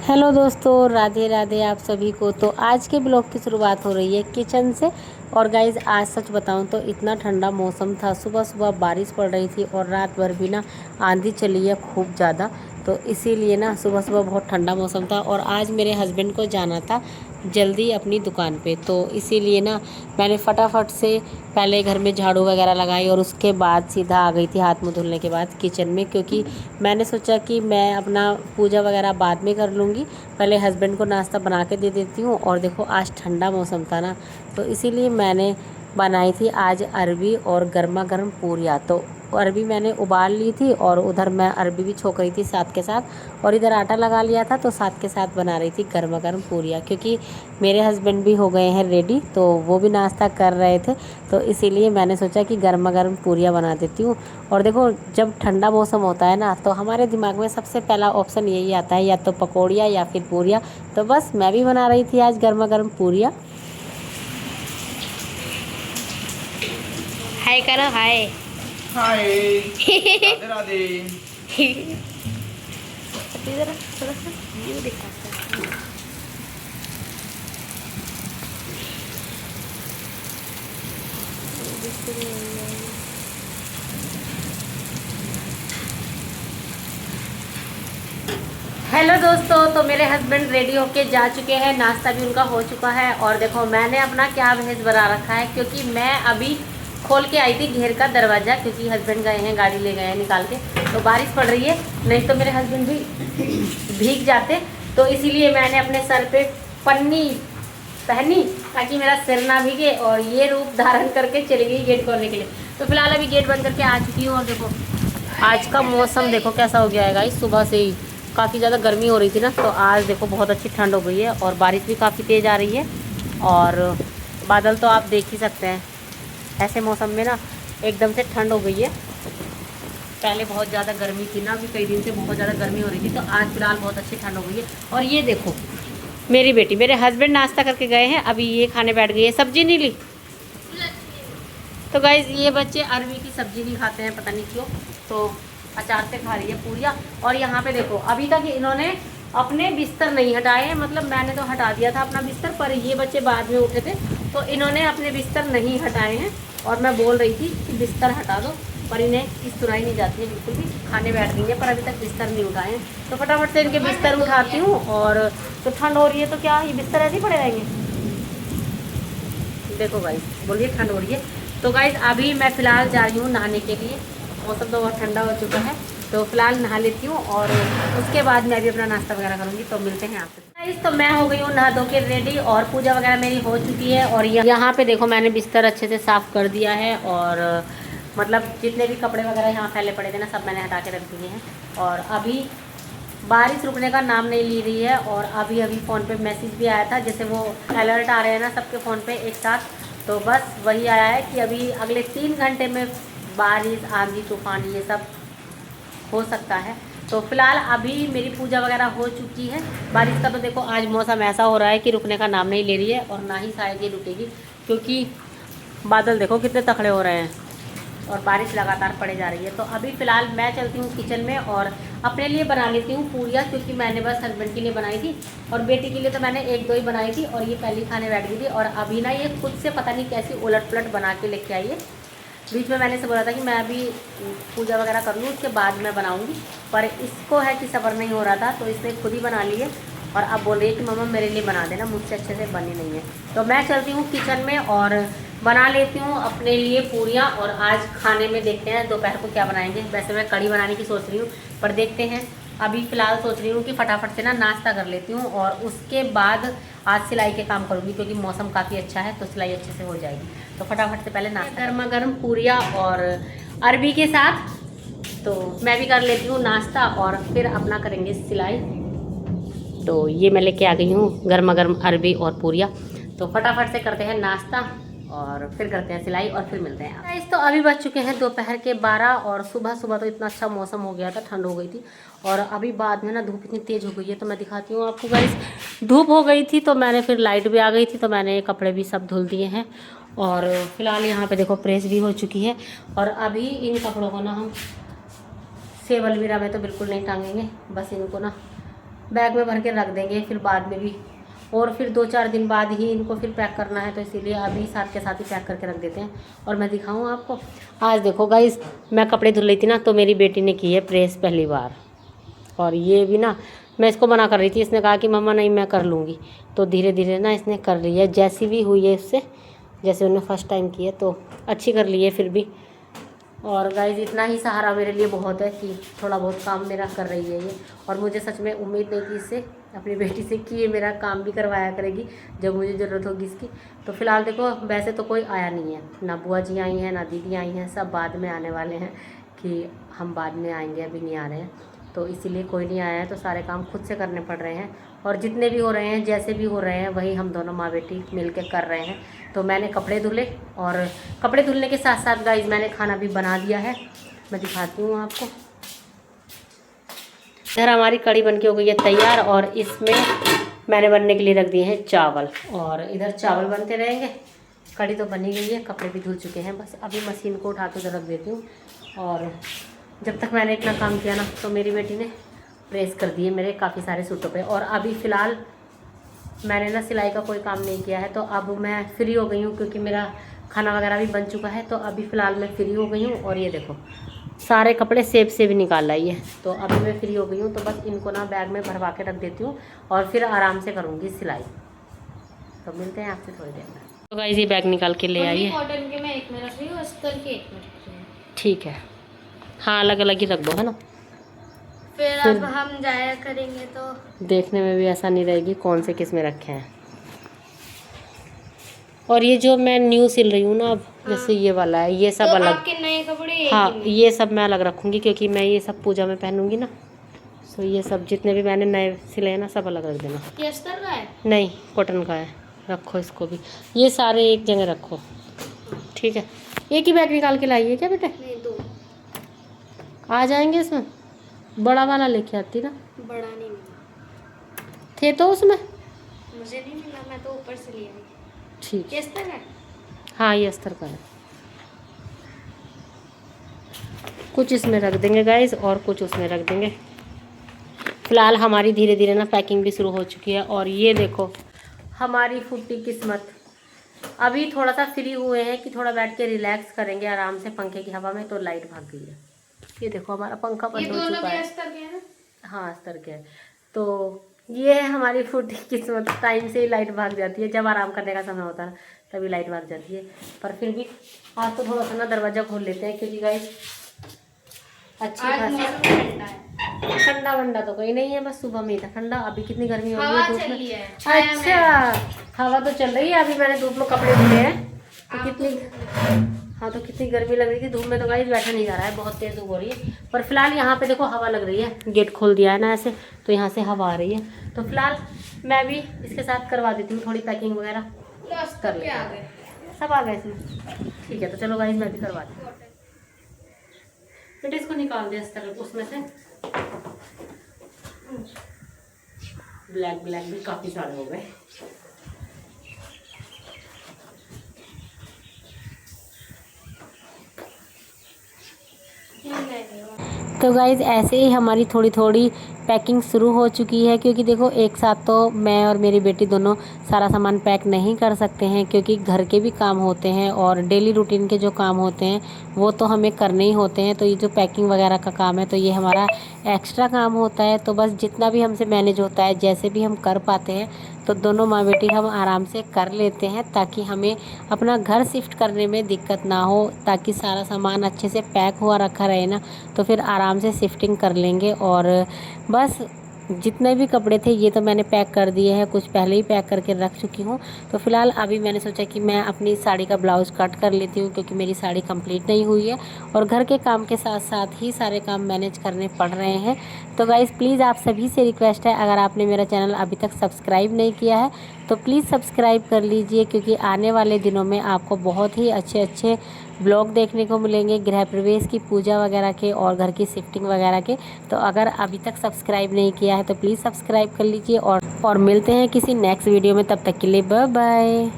Hello दोस्तों, राधे राधे आप सभी को। तो आज के ब्लॉग की शुरुआत हो रही है किचन से। और गाइज़, आज सच बताऊं तो इतना ठंडा मौसम था, सुबह सुबह बारिश पड़ रही थी और रात भर भी ना आंधी चली है खूब ज़्यादा। तो इसीलिए ना सुबह सुबह बहुत ठंडा मौसम था और आज मेरे हस्बैंड को जाना था जल्दी अपनी दुकान पे। तो इसीलिए ना मैंने फटाफट से पहले घर में झाड़ू वगैरह लगाई और उसके बाद सीधा आ गई थी हाथ मुँह धुलने के बाद किचन में, क्योंकि मैंने सोचा कि मैं अपना पूजा वगैरह बाद में कर लूँगी, पहले हस्बैंड को नाश्ता बना के दे देती हूँ। और देखो आज ठंडा मौसम था ना, तो इसीलिए मैंने बनाई थी आज अरबी और गर्मा गर्म पूरियाँ। तो अरबी मैंने उबाल ली थी और उधर मैं अरबी भी छोक रही थी साथ के साथ, और इधर आटा लगा लिया था तो साथ के साथ बना रही थी गर्मा गर्म पूरियाँ, क्योंकि मेरे हस्बैंड भी हो गए हैं रेडी, तो वो भी नाश्ता कर रहे थे। तो इसीलिए मैंने सोचा कि गर्मा गर्म पूरियाँ बना देती हूँ। और देखो, जब ठंडा मौसम होता है ना तो हमारे दिमाग में सबसे पहला ऑप्शन यही आता है, या तो पकौड़ियाँ या फिर पूरियाँ। तो बस मैं भी बना रही थी आज गर्मा गर्म पूरियाँ। हाय करो, हाय। हाय। राधे राधे। जरा थोड़ा सा व्यू दिखाता है। हेलो दोस्तों, तो मेरे हस्बैंड रेडी होके जा चुके हैं, नाश्ता भी उनका हो चुका है। और देखो मैंने अपना क्या भेज बना रखा है, क्योंकि मैं अभी खोल के आई थी घेर का दरवाज़ा, क्योंकि हस्बैंड गए हैं, गाड़ी ले गए हैं निकाल के। तो बारिश पड़ रही है, नहीं तो मेरे हस्बैंड भी भीग जाते। तो इसीलिए मैंने अपने सर पे पन्नी पहनी ताकि मेरा सिर ना भीगे, और ये रूप धारण करके चली गई गेट खोलने के लिए। तो फिलहाल अभी गेट बंद करके आ चुकी हूँ। और देखो आज का मौसम देखो कैसा हो गया है गाइस। सुबह से ही काफ़ी ज़्यादा गर्मी हो रही थी ना, तो आज देखो बहुत अच्छी ठंड हो गई है और बारिश भी काफ़ी तेज़ आ रही है। और बादल तो आप देख ही सकते हैं। ऐसे मौसम में ना एकदम से ठंड हो गई है। पहले बहुत ज़्यादा गर्मी थी ना, अभी कई दिन से बहुत ज़्यादा गर्मी हो रही थी, तो आज फिलहाल बहुत अच्छी ठंड हो गई है। और ये देखो मेरी बेटी, मेरे हस्बैंड नाश्ता करके गए हैं, अभी ये खाने बैठ गई है। सब्जी नहीं ली। तो गाइज ये बच्चे अरबी की सब्जी नहीं खाते हैं, पता नहीं क्यों, तो अचार से खा रही है पूरियाँ। और यहाँ पे देखो अभी तक इन्होंने अपने बिस्तर नहीं हटाए हैं, मतलब मैंने तो हटा दिया था अपना बिस्तर, पर ये बच्चे बाद में उठे थे तो इन्होंने अपने बिस्तर नहीं हटाए हैं। और मैं बोल रही थी कि बिस्तर हटा दो, पर इन्हें इस सुनाई नहीं जाती है बिल्कुल भी। खाने बैठ गई है पर अभी तक बिस्तर नहीं उठाए हैं। तो फटाफट से इनके बिस्तर उठाती हूँ। और तो ठंड हो रही है तो क्या ये बिस्तर ऐसे ही पड़े रहेंगे। देखो गाइस, बोलिए ठंड हो रही है। तो गाइस अभी मैं फ़िलहाल जा रही हूँ नहाने के लिए, मौसम तो बहुत ठंडा हो चुका है। तो फिलहाल नहा लेती हूँ और उसके बाद मैं भी अपना नाश्ता वगैरह करूँगी। तो मिलते हैं आपसे। गाइस तो मैं हो गई हूँ नहा धो के रेडी, और पूजा वगैरह मेरी हो चुकी है। और यहाँ पे देखो मैंने बिस्तर अच्छे से साफ़ कर दिया है, और मतलब जितने भी कपड़े वगैरह यहाँ फैले पड़े थे ना, सब मैंने हटा के रख दिए हैं। और अभी बारिश रुकने का नाम नहीं ले रही है। और अभी अभी फ़ोन पे मैसेज भी आया था, जैसे वो अलर्ट आ रहे हैं ना सबके फ़ोन पे एक साथ, तो बस वही आया है कि अभी अगले 3 घंटे में बारिश, आंधी, तूफान ये सब हो सकता है। तो फिलहाल अभी मेरी पूजा वगैरह हो चुकी है। बारिश का तो देखो आज मौसम ऐसा हो रहा है कि रुकने का नाम नहीं ले रही है, और ना ही शायद ये रुकेगी, क्योंकि बादल देखो कितने तखड़े हो रहे हैं और बारिश लगातार पड़े जा रही है। तो अभी फ़िलहाल मैं चलती हूँ किचन में और अपने लिए बना लेती हूँ पूरियाँ, क्योंकि मैंने बस हस्बैंड के लिए बनाई थी और बेटी के लिए तो मैंने 1-2 ही बनाई थी, और ये पहली खाने बैठ गई थी। और अभी ना ये खुद से पता नहीं कैसी उलट पलट बना के लेके आई है। बीच में मैंने से बोला था कि मैं अभी पूजा वगैरह कर लूँ उसके बाद मैं बनाऊँगी, पर इसको है कि सब्र नहीं हो रहा था, तो इसने खुद ही बना ली है। और अब बोल रही है कि मम्मा मेरे लिए बना देना, मुझसे अच्छे से बनी नहीं है। तो मैं चलती हूँ किचन में और बना लेती हूँ अपने लिए पूरियाँ। और आज खाने में देखते हैं दोपहर को क्या बनाएंगे। वैसे मैं कढ़ी बनाने की सोच रही हूँ, पर देखते हैं। अभी फ़िलहाल सोच रही हूँ कि फटाफट से ना नाश्ता कर लेती हूँ, और उसके बाद आज सिलाई के काम करूँगी, क्योंकि मौसम काफ़ी अच्छा है तो सिलाई अच्छे से हो जाएगी। तो फटाफट से पहले नाश्ता, गर्मा गर्म पूरियाँ और अरबी के साथ। तो मैं भी कर लेती हूँ नाश्ता और फिर अपना करेंगे सिलाई। तो ये मैं लेके आ गई हूँ गर्मा गर्म अरबी और पूरियाँ। तो फटाफट से करते हैं नाश्ता और फिर करते हैं सिलाई, और फिर मिलते हैं। गाइस तो अभी बज चुके हैं दोपहर के 12, और सुबह सुबह तो इतना अच्छा मौसम हो गया था, ठंड हो गई थी। और अभी बाद में ना धूप इतनी तेज़ हो गई है, तो मैं दिखाती हूँ आपको गाइस। धूप हो गई थी तो मैंने फिर लाइट भी आ गई थी, तो मैंने कपड़े भी सब धुल दिए हैं। और फिलहाल यहाँ पे देखो प्रेस भी हो चुकी है। और अभी इन कपड़ों को ना हम सेव अलमीरा में तो बिल्कुल नहीं टांगेंगे, बस इनको ना बैग में भर के रख देंगे फिर बाद में भी, और फिर 2-4 दिन बाद ही इनको फिर पैक करना है, तो इसीलिए अभी साथ के साथ ही पैक करके रख देते हैं। और मैं दिखाऊँ आपको, आज देखो गाइस मैं कपड़े धुल रही थी ना, तो मेरी बेटी ने की है प्रेस पहली बार। और ये भी ना, मैं इसको मना कर रही थी, इसने कहा कि मम्मा नहीं मैं कर लूँगी, तो धीरे धीरे ना इसने कर ली है, जैसी भी हुई है इससे, जैसे उन्होंने फर्स्ट टाइम की है तो अच्छी कर ली है फिर भी। और गाइस इतना ही सहारा मेरे लिए बहुत है कि थोड़ा बहुत काम मेरा कर रही है ये। और मुझे सच में उम्मीद नहीं थी इससे, अपनी बेटी से, कि ये मेरा काम भी करवाया करेगी जब मुझे ज़रूरत होगी इसकी। तो फिलहाल देखो, वैसे तो कोई आया नहीं है, ना बुआ जी आई हैं ना दीदी आई हैं, सब बाद में आने वाले हैं कि हम बाद में आएंगे, अभी नहीं आ रहे हैं, तो इसीलिए कोई नहीं आया है। तो सारे काम खुद से करने पड़ रहे हैं, और जितने भी हो रहे हैं, जैसे भी हो रहे हैं, वही हम दोनों माँ बेटी मिल के कर रहे हैं। तो मैंने कपड़े धुले, और कपड़े धुलने के साथ साथ गाइस मैंने खाना भी बना दिया है, मैं दिखाती हूँ आपको। इधर हमारी कढ़ी बन के हो गई है तैयार, और इसमें मैंने बनने के लिए रख दिए हैं चावल, और इधर चावल बनते रहेंगे। कढ़ी तो बनी गई है, कपड़े भी धुल चुके हैं, बस अभी मशीन को उठा के उधर रख देती हूँ। और जब तक मैंने इतना काम किया ना, तो मेरी बेटी ने प्रेस कर दिए मेरे काफ़ी सारे सूटों पे। और अभी फ़िलहाल मैंने ना सिलाई का कोई काम नहीं किया है, तो अब मैं फ्री हो गई हूँ, क्योंकि मेरा खाना वगैरह भी बन चुका है। तो अभी फ़िलहाल मैं फ्री हो गई हूँ, और ये देखो सारे कपड़े सेब से भी निकाल लाई है। तो अभी मैं फ्री हो गई हूँ, तो बस इनको ना बैग में भरवा के रख देती हूँ, और फिर आराम से करूँगी सिलाई। तो मिलते हैं आपसे थोड़ी देर में। तो गाइस ये बैग निकाल के ले आई है, कॉटन के मैं एक में रख रही हूँ, अस्तर के एक में रख रही हूँ। ठीक है, हाँ अलग अलग ही रख दो, है ना, फिर अब हम जाया करेंगे तो देखने में भी ऐसा नहीं रहेगी कौन से किस में रखे हैं। और ये जो मैं न्यू सिल रही हूँ ना अब, जैसे ये वाला है, ये सब तो अलग, आपके नए कपड़े एक हाँ ही में। ये सब मैं अलग रखूँगी, क्योंकि मैं ये सब पूजा में पहनूंगी ना। तो ये सब जितने भी मैंने नए सिले हैं ना, सब अलग रख देना। ये अस्तर का है? नहीं, कॉटन का है, रखो इसको भी, ये सारे एक जगह रखो, ठीक है। एक ही बैग निकाल के लाइए क्या बेटे? नहीं, दो आ जाएंगे इसमें, बड़ा वाला लेके आती ना, बड़ा नहीं मिला थे तो उसमें, मुझे, नहीं मिला, मैं तो ऊपर से ले आई। ठीक ये अस्तर का है? हाँ ये अस्तर का है। कुछ इसमें रख देंगे गाइस, और कुछ उसमें रख देंगे। फिलहाल हमारी धीरे धीरे ना पैकिंग भी शुरू हो चुकी है। और ये देखो हमारी फूटी किस्मत, अभी थोड़ा सा फ्री हुए हैं कि थोड़ा बैठ के रिलैक्स करेंगे आराम से पंखे की हवा में, तो लाइट भाग गई है। ये देखो हमारा पंखा बंद हो चुका है। अस्तर के हैं? हाँ अस्तर के है। तो ये है हमारी फूटी किस्मत, टाइम से ही लाइट भाग जाती है, जब आराम करने का समय होता है तभी लाइट भाग जाती है। पर फिर भी आज तो थोड़ा सा ना दरवाज़ा खोल लेते हैं, क्योंकि गाइस अच्छी खासी ठंडा वंडा तो कोई नहीं है, बस सुबह में ही था ठंडा। अभी कितनी गर्मी हो रही है धूप में। अच्छा हवा तो चल रही है, अभी मैंने धूप में कपड़े धुले हैं, तो कितनी, हाँ तो कितनी गर्मी लग रही थी धूप में, तो गाइस बैठा नहीं जा रहा है, बहुत तेज़ धूप हो रही है। पर फिलहाल यहाँ पे देखो हवा लग रही है, गेट खोल दिया है ना ऐसे, तो यहाँ से हवा आ रही है। तो फिलहाल मैं भी इसके साथ करवा देती हूँ थोड़ी पैकिंग वगैरह कर ले। सब आ गए इसमें, ठीक है। तो चलो गाइस मैं भी करवा दी, बेटे इसको निकाल दे अस्तर उसमें से, ब्लैक ब्लैक भी काफ़ी सारे हो गए। तो गाइज़ ऐसे ही हमारी थोड़ी थोड़ी पैकिंग शुरू हो चुकी है, क्योंकि देखो एक साथ तो मैं और मेरी बेटी दोनों सारा सामान पैक नहीं कर सकते हैं, क्योंकि घर के भी काम होते हैं और डेली रूटीन के जो काम होते हैं वो तो हमें करने ही होते हैं। तो ये जो पैकिंग वगैरह का काम है, तो ये हमारा एक्स्ट्रा काम होता है। तो बस जितना भी हमसे मैनेज होता है, जैसे भी हम कर पाते हैं, तो दोनों माँ बेटी हम आराम से कर लेते हैं, ताकि हमें अपना घर शिफ्ट करने में दिक्कत ना हो, ताकि सारा सामान अच्छे से पैक हुआ रखा रहे ना, तो फिर आराम से शिफ्टिंग कर लेंगे। और बस जितने भी कपड़े थे ये तो मैंने पैक कर दिए हैं, कुछ पहले ही पैक करके रख चुकी हूँ। तो फिलहाल अभी मैंने सोचा कि मैं अपनी साड़ी का ब्लाउज़ कट कर लेती हूँ, क्योंकि मेरी साड़ी कंप्लीट नहीं हुई है, और घर के काम के साथ साथ ही सारे काम मैनेज करने पड़ रहे हैं। तो गाइज़ प्लीज़ आप सभी से रिक्वेस्ट है, अगर आपने मेरा चैनल अभी तक सब्सक्राइब नहीं किया है तो प्लीज़ सब्सक्राइब कर लीजिए, क्योंकि आने वाले दिनों में आपको बहुत ही अच्छे अच्छे ब्लॉग देखने को मिलेंगे, गृह प्रवेश की पूजा वगैरह के और घर की शिफ्टिंग वगैरह के। तो अगर अभी तक सब्सक्राइब नहीं किया है तो प्लीज़ सब्सक्राइब कर लीजिए, और मिलते हैं किसी नेक्स्ट वीडियो में। तब तक के लिए बाय बाय।